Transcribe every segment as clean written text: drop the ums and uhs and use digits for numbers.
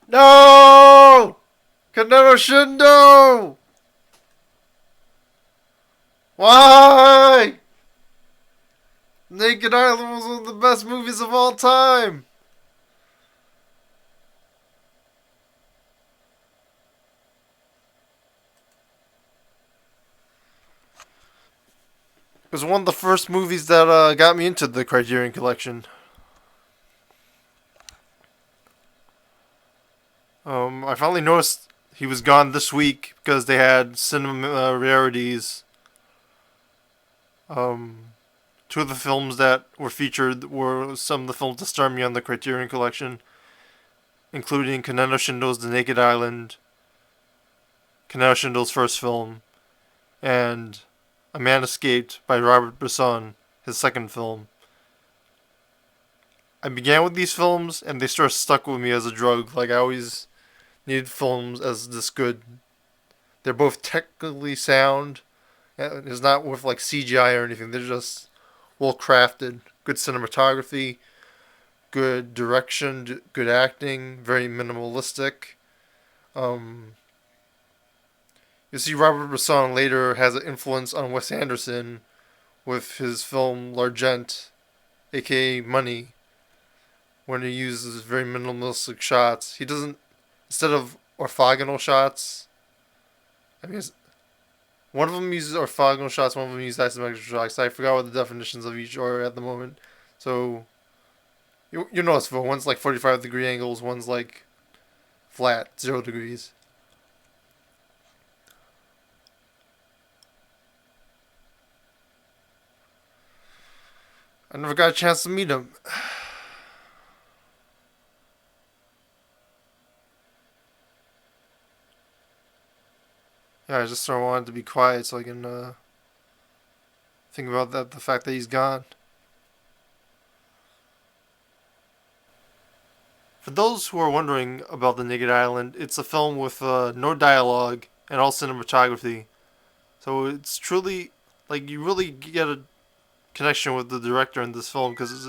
No! Kaneko Shindo! Why? Naked Island was one of the best movies of all time. It was one of the first movies that got me into the Criterion Collection. I finally noticed he was gone this week because they had cinema rarities. Um, Two of the films that were featured were some of the films that starred me on the Criterion Collection, including Kaneko Shindo's The Naked Island, Kaneko Shindo's first film, and A Man Escaped by Robert Bresson, his second film. I began with these films and they sort of stuck with me as a drug. Like I always needed films as this good. They're both technically sound. It's not with like CGI or anything. They're just well crafted. Good cinematography, good direction, good acting, very minimalistic. Um, you see, Robert Bresson later has an influence on Wes Anderson with his film L'Argent, aka Money, when he uses very minimalistic shots. He doesn't, instead of orthogonal shots, I mean, one of them uses orthogonal shots, one of them uses isometric shots. I forgot what the definitions of each are at the moment. So, you know it's for one's like 45-degree angles, one's like flat, 0 degrees. I never got a chance to meet him. Yeah, I just sort of wanted to be quiet so I can think about the fact that he's gone. For those who are wondering about The Naked Island, it's a film with no dialogue and all cinematography. So it's truly, like, you really get a connection with the director in this film because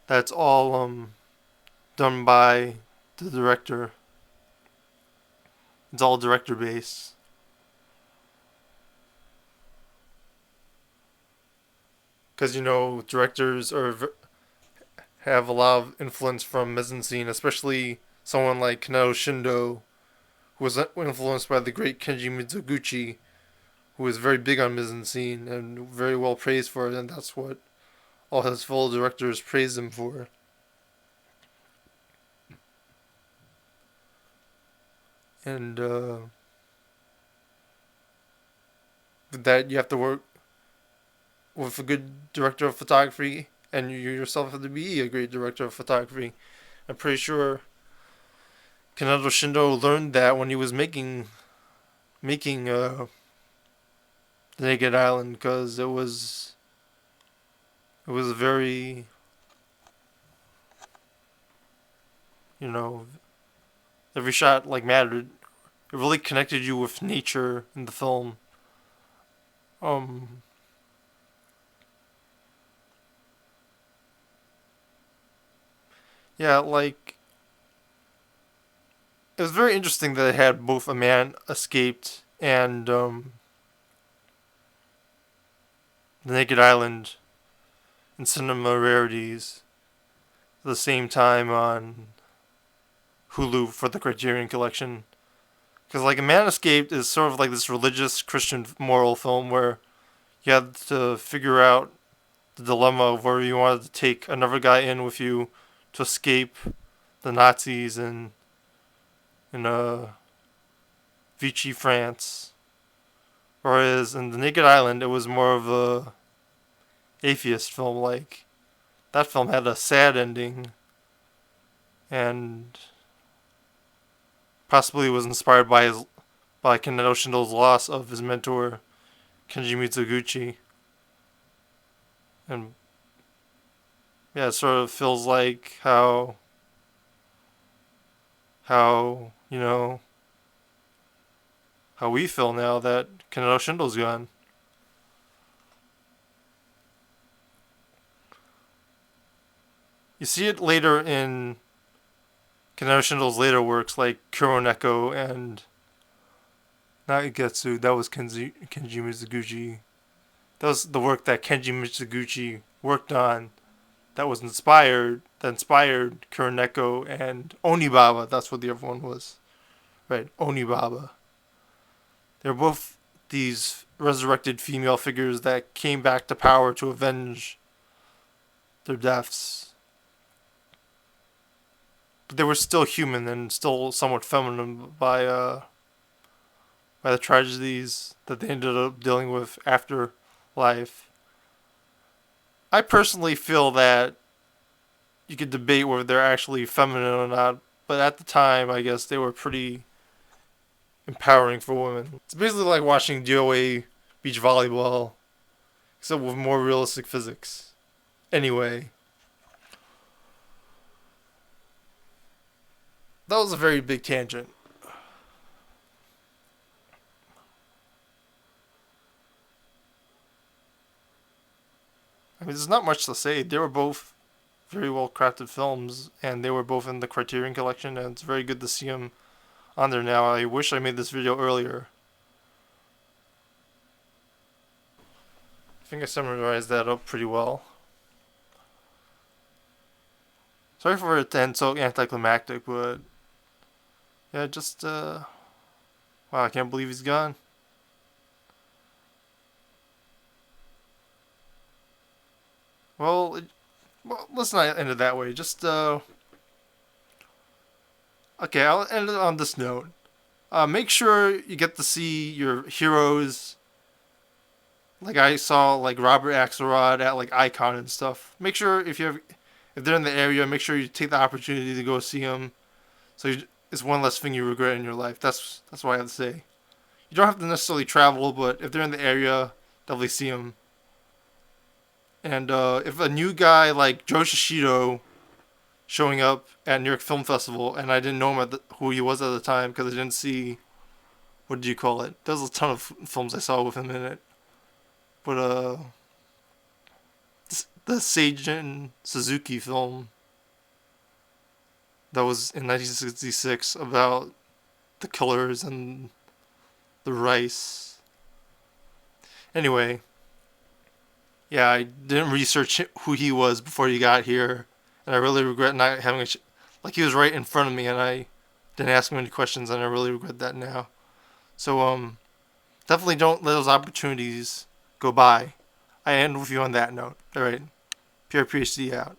that's all done by the director. It's all director based. Because, directors have a lot of influence from mise en scene, especially someone like Kaneko Shindo, who was influenced by the great Kenji Mizoguchi, who was very big on mise en scene and very well praised for it, and that's what all his fellow directors praised him for. And with that, you have to work with a good director of photography, and you yourself have to be a great director of photography. I'm pretty sure Kaneko Shindo learned that when he was making The Naked Island, because it was very, you know every shot like mattered. It really connected you with nature in the film. Um, yeah, like it was very interesting that it had both A Man Escaped and The Naked Island and cinema rarities at the same time on Hulu for the Criterion Collection. Because like A Man Escaped is sort of like this religious Christian moral film where you had to figure out the dilemma of whether you wanted to take another guy in with you to escape the Nazis in Vichy, France. Whereas in The Naked Island, it was more of a atheist film. Like that film had a sad ending, and possibly was inspired by Kaneko Shindo's loss of his mentor Kenji Mizoguchi. And yeah, it sort of feels like how how we feel now that Kaneko Shindo's gone. You see it later in Kanaro Shindo's later works like Kuroneko and not Ugetsu, that was Kenji Mizoguchi. That was the work that Kenji Mizoguchi worked on that inspired Kuroneko and Onibaba. That's what the other one was. Right, Onibaba. They're both these resurrected female figures that came back to power to avenge their deaths. But they were still human and still somewhat feminine by the tragedies that they ended up dealing with after life. I personally feel that you could debate whether they're actually feminine or not, but at the time, I guess they were pretty empowering for women. It's basically like watching DOA beach volleyball, except with more realistic physics. Anyway, that was a very big tangent. I mean, there's not much to say. They were both very well crafted films, and they were both in the Criterion Collection, and it's very good to see them on there now. I wish I made this video earlier. I think I summarized that up pretty well. Sorry for it to end so anticlimactic, but yeah, just wow, I can't believe he's gone. Well, let's not end it that way. Just okay, I'll end it on this note. Make sure you get to see your heroes. Like I saw, like Robert Axelrod at like Icon and stuff. Make sure if they're in the area, make sure you take the opportunity to go see them. It's one less thing you regret in your life. That's what I have to say. You don't have to necessarily travel, but if they're in the area, definitely see them. And if a new guy like Joe Shishido showing up at New York Film Festival, and I didn't know who he was at the time because I didn't see, what do you call it? There's a ton of films I saw with him in it. But the Seijin Suzuki film that was in 1966 about the killers and the rice. Anyway, yeah, I didn't research who he was before he got here, and I really regret not having like he was right in front of me, and I didn't ask him any questions, and I really regret that now. So definitely don't let those opportunities go by. I end with you on that note. All right, Pure PhD out.